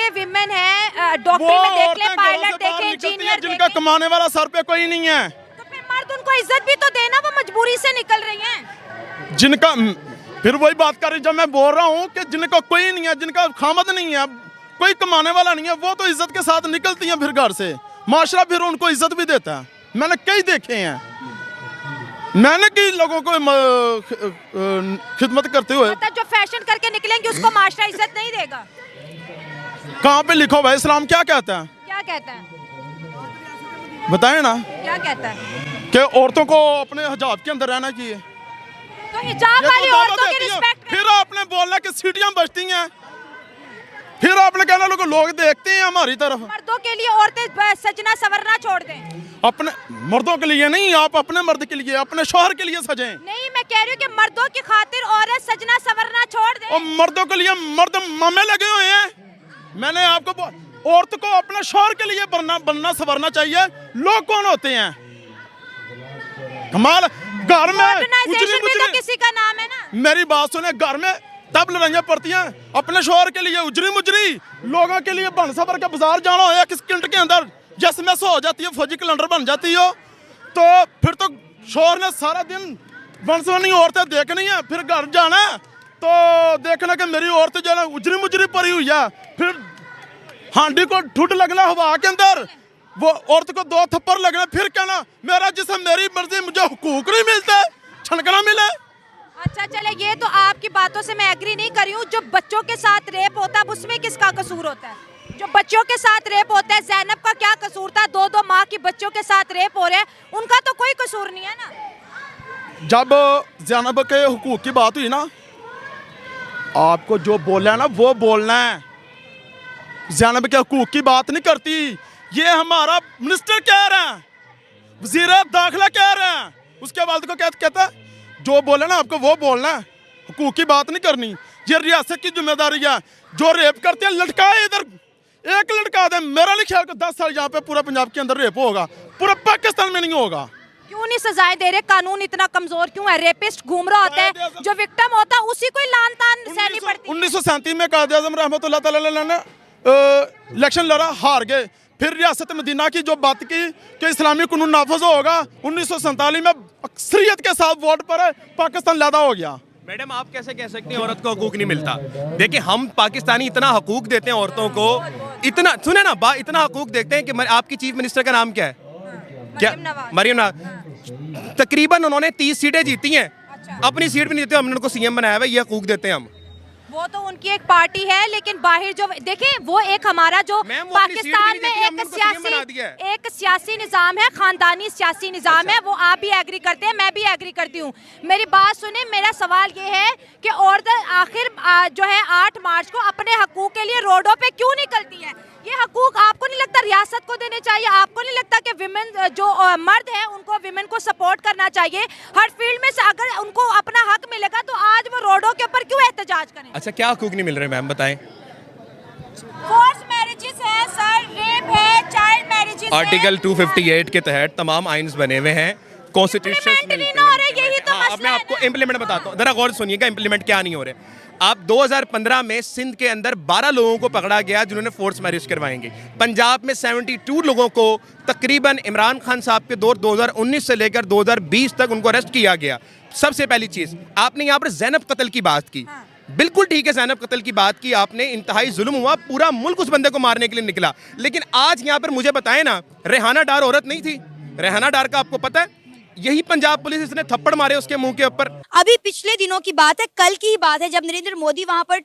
के विमेन है, डॉक्टरी में देख ले, पायलट देखे, इंजीनियर जिनका कमाने वाला सर पे कोई नहीं है, तो फिर मर्द उनको इज्जत भी तो देना, वो मजबूरी से निकल रही हैं। जिनका फिर वही बात कर रही, जब मैं बोल रहा हूँ कि जिनका कोई नहीं है, जिनका खामद नहीं है, कोई कमाने वाला नहीं है, वो तो इज्जत के साथ निकलती हैं फिर घर से, माशरा फिर उनको इज्जत भी देता है। मैंने कई देखे हैं, मैंने कई लोगों को खिदमत करते हुए। मतलब जो फैशन करके निकलेंगे उसको माशरा इज्जत नहीं देगा? कहाँ पे लिखा हुआ है? इस्लाम क्या कहता है? क्या कहता है बताएं ना, क्या कहता है? कि औरतों को अपने हिजाब के अंदर रहना चाहिए। तो हिजाब वाली औरतों की रिस्पेक्ट फिर आपने बोलना कि सीटियां बजती हैं, फिर आपने कहना लोग देखते हैं हमारी तरफ। मर्दों के लिए औरतें सजना सवरना छोड़ दें। अपने मर्दों के लिए नहीं, आप अपने मर्द के लिए, अपने शोहर के लिए सजें। नहीं, मैं कह रही हूँ कि मर्दों की खातिर औरत सजना सवरना छोड़ दे। और मर्दों के लिए मर्द मामे लगे हुए हैं। मैंने आपको औरत को अपने शोहर के लिए बनना सवरना चाहिए। लोग कौन होते हैं? कमाल, घर में मॉडर्नाइजेशन भी तो किसी का नाम है ना। मेरी बात सुने, घर में तब लड़ाइयाँ पड़ती हैं, अपने शोहर के लिए उजरी मुजरी, लोगों के लिए बन सबर के बाजार जाना हो, या किस किंट के अंदर जैसमें से हो जाती है, फौजी कैलेंडर बन जाती हो, तो फिर तो शोहर ने सारा दिन बनसवनी औरतें देखनी है, फिर घर जाना है तो देखना कि मेरी औरत जो है उजरी मुजरी पड़ी हुई है, फिर हांडी को ठुट लगना हवा के अंदर, वो औरत को 2 थप्पड़ लगना, फिर कहना मेरा जिसम मेरी मर्जी, मुझे हुकूक नहीं मिलते, छनकना मिले। अच्छा चले, ये तो आपकी बातों से मैं एग्री नहीं कर रही हूँ। जो बच्चों के साथ रेप होता है उसमें किसका कसूर होता है? जो बच्चों के साथ रेप होता है, ज़ैनब का क्या कसूर था? 2-2 माह की बच्चों के साथ रेप हो रहे हैं, उनका तो कोई कसूर नहीं है ना। जब ज़ैनब के हुकूक की बात हुई ना, आपको जो बोलना है ना वो बोलना है। ज़ैनब के हुकूक की बात नहीं करती, ये हमारा मिनिस्टर कह रहे हैं, वज़ीर दाखिला कह रहे हैं, उसके वालिद को कहता है जो बोले ना आपको वो बोलना है, हुकूक की बात नहीं करनी। ये रियासत की जिम्मेदारी है। जो रेप करते हैं लटकाए, इधर एक लटका दे। मेरा नहीं ख्याल कि 10 साल यहाँ पे पूरा पंजाब के अंदर रेप होगा, पूरा पाकिस्तान में नहीं होगा। क्यों नहीं सजाएं दे रहे? कानून इतना कमजोर क्यों है? रेपिस्ट घूम रहा होता है, जो विक्टिम होता है उसी को लान तान सहनी पड़ती है। 1937 में कायद आज़म रहमतुल्लाह तआला ने इलेक्शन लड़ा, हार गए। फिर रियासत मदीना की जो बात की कि इस्लामी कानून नाफज होगा, 1947 में अक्सरियत के साथ वोट पर पाकिस्तान लैदा हो गया। मैडम, आप कैसे कह सकते हैं औरत को हकूक नहीं मिलता? देखिए, हम पाकिस्तानी इतना हकूक देते हैं औरतों को, इतना सुने ना, इतना हकूक देखते हैं कि आपकी चीफ मिनिस्टर का नाम क्या है? क्या? मरियम नवाज। तकरीबन उन्होंने 30 सीटें जीती हैं। अपनी सीट भी नहीं देते, हमने उनको सीएम बनाया हुआ, ये हकूक देते हैं हम। वो तो उनकी एक पार्टी है, लेकिन बाहर जो देखें, वो एक हमारा जो पाकिस्तान में एक सियासी निज़ाम है, खानदानी सियासी निज़ाम है, वो आप भी एग्री करते हैं, मैं भी एग्री करती हूँ। मेरी बात सुने, मेरा सवाल ये है कि औरत आखिर जो है 8 मार्च को अपने हकूक के लिए रोडों पे क्यों निकलती है? ये हकूक आपको नहीं लगता रियासत को देने चाहिए? आपको नहीं लगता कि विमेन जो मर्द हैं उनको विमेन को सपोर्ट करना चाहिए? हर फील्ड में से अगर उनको अपना हक मिलेगा तो आज वो रोडों के ऊपर क्यों एहतजाज करें? अच्छा, क्या हकूक नहीं मिल रहे मैम, बताएं। फोर्स मैरिजेस है सर, रेप है, चाइल्ड मैरिजेस है। आर्टिकल 258 के तहत तमाम आइन्स बने हुए हैं, कॉन्स्टिट्यूशन। यही तो अब मैं आपको इम्प्लीमेंट बताता हूँ, जरा गौर सुनिएगा, इम्प्लीमेंट क्या नहीं हो रहे। आप 2015 में सिंध के अंदर 12 लोगों को पकड़ा गया जिन्होंने फोर्स मैरिज करवाएंगे। पंजाब में 72 लोगों को तकरीबन इमरान खान साहब के दौर 2019 से लेकर 2020 तक उनको अरेस्ट किया गया। सबसे पहली चीज़, आपने यहाँ पर ज़ैनब कत्ल की बात की, बिल्कुल ठीक है, ज़ैनब कत्ल की बात की आपने, इंतहाई जुल्म हुआ, पूरा मुल्क उस बंदे को मारने के लिए निकला। लेकिन आज यहाँ पर मुझे बताएं ना, रेहाना डार औरत नहीं थी? रेहाना डार का आपको पता है? यही पंजाब पुलिस इसने थप्पड़ मारे उसके मुंह के ऊपर। अभी पिछले दिनों की बात है, कल की ही बात है, जब नरेंद्र मोदी वहां पर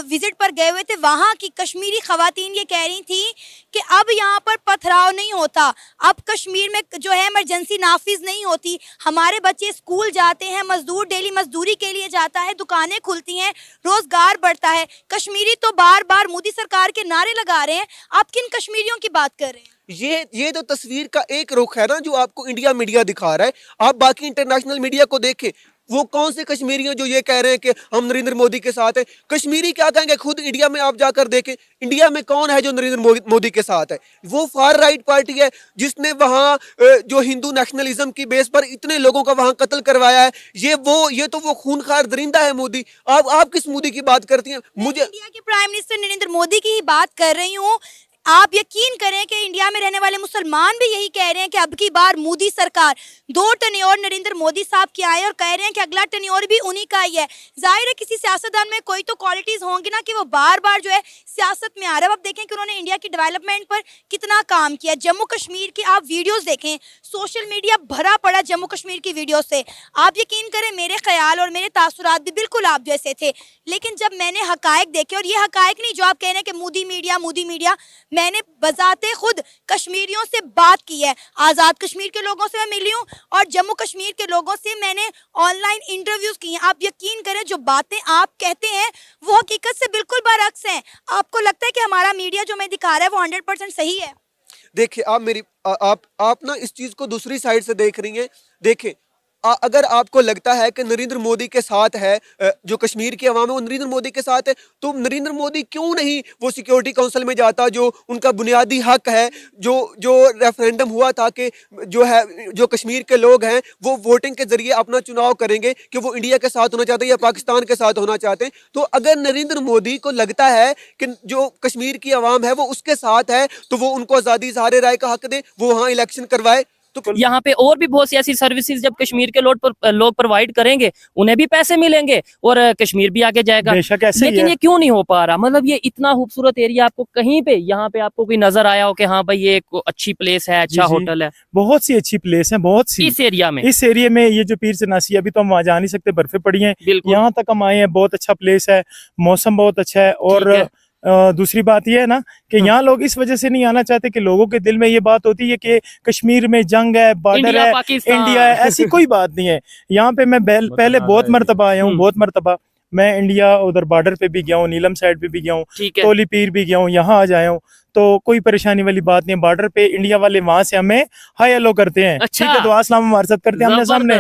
विजिट पर गए हुए थे, वहां की कश्मीरी खवातीन ये कह रही थी कि अब यहाँ पर पथराव नहीं होता, अब कश्मीर में जो है इमरजेंसी नाफिज नहीं होती, हमारे बच्चे स्कूल जाते हैं, मजदूर डेली मजदूरी के लिए जाता है, दुकानें खुलती हैं, रोजगार बढ़ता है। कश्मीरी तो बार बार मोदी सरकार के नारे लगा रहे हैं, आप किन कश्मीरियों की बात कर रहे हैं? ये तो तस्वीर का एक रुख है ना जो आपको इंडिया मीडिया दिखा रहा है। आप बाकी इंटरनेशनल मीडिया को देखें, वो कौन से कश्मीरी हैं जो ये कह रहे हैं कि हम नरेंद्र मोदी के साथ हैं? कश्मीरी क्या कहेंगे? खुद इंडिया में आप जाकर देखें, इंडिया में कौन है जो नरेंद्र मोदी के साथ है? वो फार राइट पार्टी है जिसने वहाँ जो हिंदू नेशनलिज्म की बेस पर इतने लोगों का वहाँ कत्ल करवाया है। ये तो वो खूनखार दरिंदा है मोदी। आप किस मोदी की बात करती हैं? मुझे इंडिया के प्राइम मिनिस्टर नरेंद्र मोदी की ही बात कर रही हूँ। आप यकीन करें कि इंडिया में रहने वाले मुसलमान भी यही कह रहे हैं कि अब की बार मोदी सरकार 2 टर्न्योर नरेंद्र मोदी साहब के आए और कह रहे हैं कि अगला टर्न्योर भी उन्हीं का ही है। जाहिर है किसी सियासतदान में कोई तो क्वालिटीज होंगी ना कि वो बार बार जो है सियासत में आ रहा है। अब देखें कि उन्होंने इंडिया की डेवलपमेंट पर कितना काम किया। जम्मू कश्मीर की आप वीडियोस देखें, सोशल मीडिया भरा पड़ा जम्मू कश्मीर की वीडियो से। आप यकीन करें मेरे ख्याल और मेरे तासुरात भी बिल्कुल आप जैसे थे, लेकिन जब मैंने हकायक देखे, और ये हकायक नहीं जो आप कह रहे हैं कि मोदी मीडिया, मैंने बजाते खुद कश्मीरियों से बात की है। आज़ाद कश्मीर के लोगों से मैं मिली हूँ और जम्मू कश्मीर के लोगों से मैंने ऑनलाइन इंटरव्यूज किए हैं। आप यकीन करें जो बातें आप कहते हैं वो हकीकत से बिल्कुल बरअक्स हैं। आपको लगता है कि हमारा मीडिया जो हमें दिखा रहा है वो 100% सही है? देखिए, आप ना इस चीज को दूसरी साइड से देख रही हैं। देखें, अगर आपको लगता है कि नरेंद्र मोदी के साथ है, जो कश्मीर की अवाम है वो नरेंद्र मोदी के साथ है, तो नरेंद्र मोदी क्यों नहीं वो सिक्योरिटी काउंसिल में जाता, जो उनका बुनियादी हक है, जो रेफरेंडम हुआ था कि जो कश्मीर के लोग हैं वो वोटिंग के जरिए अपना चुनाव करेंगे कि वो इंडिया के साथ होना चाहते हैं या पाकिस्तान के साथ होना चाहते हैं। तो अगर नरेंद्र मोदी को लगता है कि जो कश्मीर की अवाम है वो उसके साथ है, तो वो उनको आज़ादी इज़हार राय का हक दे, वो वहाँ इलेक्शन करवाए। तो यहाँ पे और भी बहुत सी ऐसी सर्विसेज जब कश्मीर के लोग प्रोवाइड करेंगे, उन्हें भी पैसे मिलेंगे और कश्मीर भी आगे जाएगा। लेकिन ये क्यों नहीं हो पा रहा? मतलब ये इतना खूबसूरत एरिया आपको कहीं पे यहाँ पे आपको कोई नजर आया हो कि हाँ भाई ये एक अच्छी प्लेस है, अच्छा होटल है? बहुत सी अच्छी प्लेस है, बहुत सी इस एरिया में। ये जो पीर चनासी, अभी तो हम वहाँ जा नहीं सकते, बर्फे पड़ी है, यहाँ तक हम आए हैं। बहुत अच्छा प्लेस है, मौसम बहुत अच्छा है। और दूसरी बात यह है ना कि यहाँ लोग इस वजह से नहीं आना चाहते कि लोगों के दिल में ये बात होती है कि कश्मीर में जंग है, बॉर्डर है, इंडिया है। ऐसी कोई बात नहीं है। यहाँ पे मैं पहले बहुत मरतबा आया हूँ, बहुत मरतबा मैं इंडिया उधर बॉर्डर पे भी गया हूँ, नीलम साइड पे भी गया हूँ, टोली पीर भी गया हूँ, यहाँ आ जाया हूँ, तो कोई परेशानी वाली बात नहीं। बॉर्डर पे इंडिया वाले वहां से हमें हाई हेलो करते हैं, ठीक है, तो अस्सलाम हमारे साथ करते हैं, हमने सामने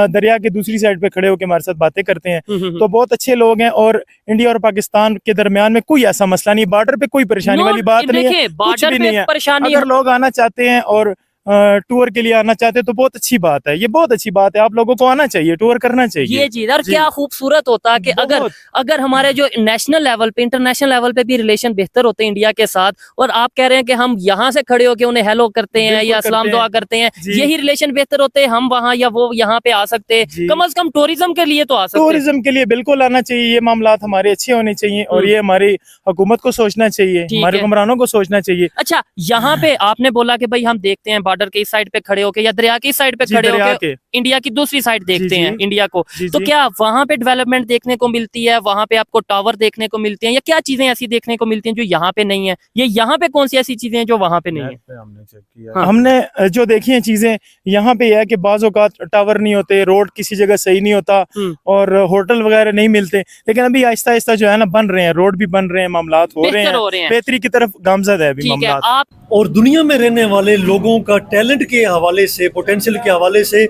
दरिया के दूसरी साइड पे खड़े होकर हमारे साथ बातें करते हैं। तो बहुत अच्छे लोग हैं और इंडिया और पाकिस्तान के दरमियान में कोई ऐसा मसला नहीं, बॉर्डर पे कोई परेशानी वाली बात नहीं है, कुछ भी नहीं है। अगर लोग आना चाहते हैं और टूर के लिए आना चाहते हैं तो बहुत अच्छी बात है, ये बहुत अच्छी बात है। आप लोगों को आना चाहिए, टूर करना चाहिए। ये चीज और क्या खूबसूरत होता कि अगर हमारे जो नेशनल लेवल पे, इंटरनेशनल लेवल पे भी रिलेशन बेहतर होते हैं इंडिया के साथ, और आप कह रहे हैं कि हम यहाँ से खड़े होकर उन्हें हेलो करते हैं या सलाम दुआ करते हैं, यही रिलेशन बेहतर होते हैं, हम वहाँ या वो यहाँ पे आ सकते हैं। कम से कम टूरिज्म के लिए तो आ सकते हैं। टूरिज्म के लिए बिल्कुल आना चाहिए। ये मामला हमारे अच्छे होने चाहिए और ये हमारी हुकूमत को सोचना चाहिए, हमारे हुक्मरानों को सोचना चाहिए। अच्छा, यहाँ पे आपने बोला कि भाई हम देखते हैं बॉर्डर के इस साइड पे खड़े होके या दरिया की साइड पे खड़े होके इंडिया की दूसरी साइड देखते हैं इंडिया को, तो क्या वहाँ पे डेवलपमेंट देखने को मिलती है? वहाँ पे आपको टावर देखने को मिलती हैं या क्या चीजें ऐसी देखने को मिलती हैं जो यहाँ पे नहीं है? ये यहाँ पे कौन सी ऐसी चीजें हैं जो वहाँ पे नहीं है? हमने जो देखी है चीजें, यहाँ पे है कि बाज़ औक़ात टावर नहीं होते, रोड किसी जगह सही नहीं होता और होटल वगैरह नहीं मिलते, लेकिन अभी आहिस्ता आहिस्ता जो है ना बन रहे हैं, रोड भी बन रहे हैं, मामलात हो रहे हैं, बेहतरी की तरफ गामजद है अभी मामलात। आप और दुनिया में रहने वाले लोगों का टैलेंट के हवाले से, पोटेंशियल के हवाले से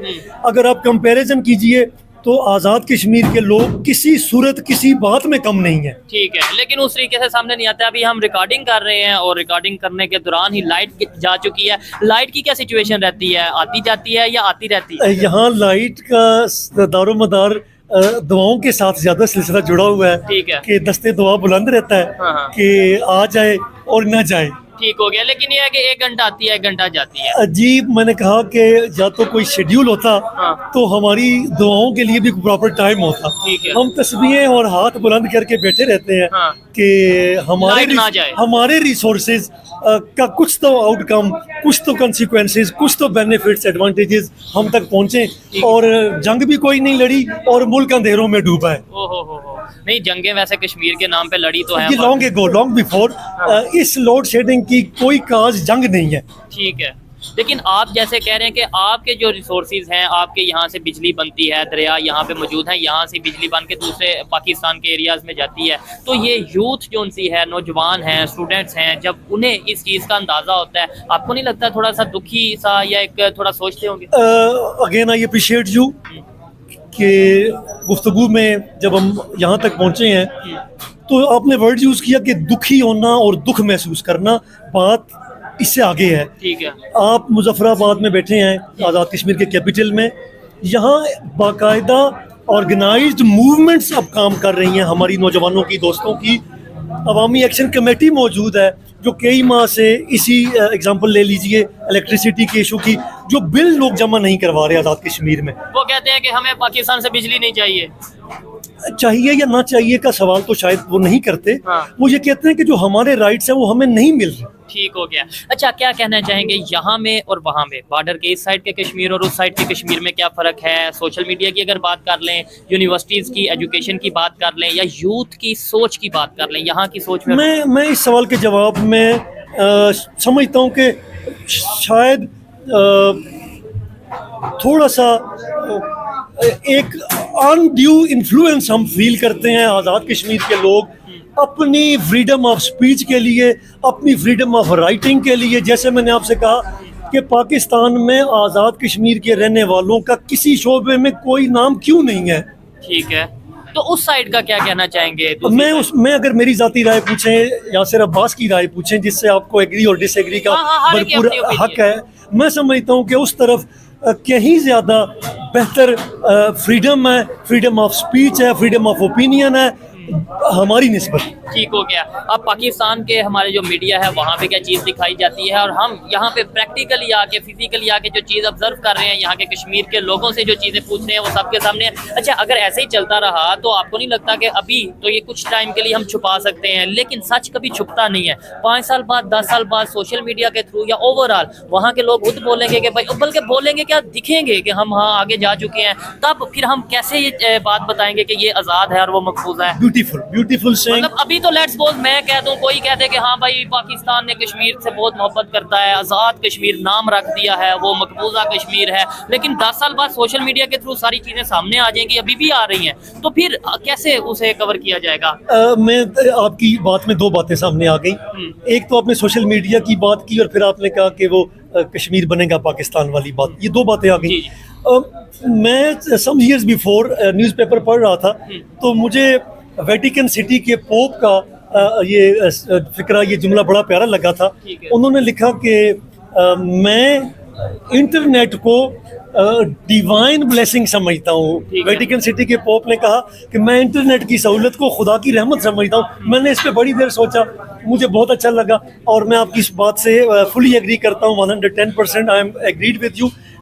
अगर आप कंपैरिजन कीजिए तो आज़ाद कश्मीर के लोग किसी सूरत किसी बात में कम नहीं है। ठीक है, लेकिन उस तरीके से सामने नहीं आता। अभी हम रिकॉर्डिंग कर रहे हैं और रिकॉर्डिंग करने के दौरान ही लाइट जा चुकी है। लाइट की क्या सिचुएशन रहती है? आती जाती है या आती रहती है? यहाँ लाइट का दारोमदार दुआओं के साथ ज्यादा सिलसिला जुड़ा हुआ है। ठीक है, कि दस्ते दुआ बुलंद रहता है कि आ जाए और न जाए। ठीक हो गया, लेकिन यह है कि 1 घंटा आती है, 1 घंटा जाती है। अजीब, मैंने कहा कि या तो कोई शेड्यूल होता तो हमारी दुआओं के लिए भी प्रॉपर टाइम होता। हम तस्बीहें और हाथ बुलंद करके बैठे रहते हैं कि हमारे रिसोर्सेज का कुछ तो आउटकम, कुछ तो कंसिक्वेंसेस, कुछ तो बेनिफिट्स, एडवांटेजेस हम तक पहुंचे। और जंग भी कोई नहीं लड़ी और मुल्क अंधेरों में डूबा है। नहीं, जंगें वैसे कश्मीर के नाम पे लड़ी तो है, लॉन्ग बिफोर। इस लोड शेडिंग की कोई काज जंग नहीं है। ठीक है, लेकिन आप जैसे कह रहे हैं कि आपके जो रिसोर्सेज हैं, आपके यहाँ से बिजली बनती है, दरिया यहाँ पे मौजूद है, यहाँ से बिजली बन के दूसरे पाकिस्तान के एरियाज में जाती है, तो ये यूथ जो सी है, नौजवान हैं, स्टूडेंट्स हैं, जब उन्हें इस चीज़ का अंदाज़ा होता है, आपको नहीं लगता थोड़ा सा दुखी सा या एक थोड़ा सोचते होंगे? अगेन आई अप्रिशिएट यू कि गुफ्तगू में जब हम यहाँ तक पहुँचे हैं तो आपने वर्ड यूज़ किया कि दुखी होना और दुख महसूस करना, बात इससे आगे है। ठीक है। आप मुजफ्फराबाद में बैठे हैं, आज़ाद कश्मीर के कैपिटल में, यहाँ बाकायदा ऑर्गेनाइज्ड मूवमेंट्स अब काम कर रही हैं हमारी नौजवानों की, दोस्तों की। अवामी एक्शन कमेटी मौजूद है जो कई माह से इसी एग्जांपल ले लीजिए इलेक्ट्रिसिटी के इशू की, जो बिल लोग जमा नहीं करवा रहे आज़ाद कश्मीर में। वो कहते हैं कि हमें पाकिस्तान से बिजली नहीं चाहिए। चाहिए या ना चाहिए का सवाल तो शायद वो नहीं करते। हाँ। वो ये कहते हैं कि जो हमारे राइट्स हैं वो हमें नहीं मिल रहे। ठीक हो गया। अच्छा, क्या कहना चाहेंगे यहाँ में और वहाँ में, बॉर्डर के इस साइड के कश्मीर और उस साइड के कश्मीर में क्या फ़र्क है? सोशल मीडिया की अगर बात कर लें, यूनिवर्सिटीज़ की एजुकेशन की बात कर लें, या यूथ की सोच की बात कर लें, यहाँ की सोच में मैं इस सवाल के जवाब में समझता हूँ कि शायद थोड़ा सा एक अनड्यू इन्फ्लुएंस हम फील करते हैं आज़ाद कश्मीर के लोग अपनी फ्रीडम ऑफ स्पीच के लिए, अपनी फ्रीडम ऑफ राइटिंग के लिए। जैसे मैंने आपसे कहा कि पाकिस्तान में आज़ाद कश्मीर के रहने वालों का किसी शोबे में कोई नाम क्यों नहीं है। ठीक है, तो उस साइड का क्या कहना चाहेंगे? मैं अगर मेरी जाती राय पूछें, यासिर अब्बास की राय पूछें, जिससे आपको एग्री और डिसएग्री का भरपूर हक है, मैं समझता हूँ कि उस तरफ कहीं ज़्यादा बेहतर फ्रीडम है, फ्रीडम ऑफ स्पीच है, फ्रीडम ऑफ ओपिनियन है हमारी निस्बत। ठीक हो गया। अब पाकिस्तान के हमारे जो मीडिया है वहाँ पे क्या चीज़ दिखाई जाती है, और हम यहाँ पे प्रैक्टिकली आके, फिजिकली आके जो चीज़ ऑब्जर्व कर रहे हैं, यहाँ के कश्मीर के लोगों से जो चीज़ें पूछ रहे हैं वो सबके सामने है। अच्छा, अगर ऐसे ही चलता रहा तो आपको नहीं लगता कि अभी तो ये कुछ टाइम के लिए हम छुपा सकते हैं, लेकिन सच कभी छुपता नहीं है। 5 साल बाद, 10 साल बाद सोशल मीडिया के थ्रू या ओवरऑल वहाँ के लोग खुद बोलेंगे कि भाई, बल्कि बोलेंगे क्या, दिखेंगे कि हम हाँ आगे जा चुके हैं, तब फिर हम कैसे ये बात बताएंगे कि ये आज़ाद है और वो महफूज है। Beautiful saying. मतलब अभी तो लेट्स सपोज मैं कह दूं, कोई कह दे कि हाँ भाई पाकिस्तान ने कश्मीर से बहुत मोहब्बत करता है, आज़ाद कश्मीर नाम रख दिया है, वो मकबूजा कश्मीर है, लेकिन 10 साल बाद सोशल मीडिया के थ्रू सारी चीज़ें सामने आ जाएंगी, अभी भी आ रही हैं, तो फिर कैसे उसे कवर किया जाएगा? मैं आपकी बात में 2 बातें सामने आ गई। एक तो आपने सोशल मीडिया की बात की और फिर आपने कहा कि वो कश्मीर बनेगा पाकिस्तान वाली बात, ये 2 बातें आ गई। मैं सम इयर्स बिफोर न्यूज़पेपर पढ़ रहा था तो मुझे वेटिकन सिटी के पोप का ये फिक्रा, ये जुमला बड़ा प्यारा लगा था। उन्होंने लिखा कि मैं इंटरनेट को डिवाइन ब्लेसिंग समझता हूँ। वेटिकन सिटी के पोप ने कहा कि मैं इंटरनेट की सहूलत को खुदा की रहमत समझता हूँ। मैंने इस पर बड़ी देर सोचा, मुझे बहुत अच्छा लगा और मैं आपकी इस बात से फुली एग्री करता हूँ। 110% I am agreed with you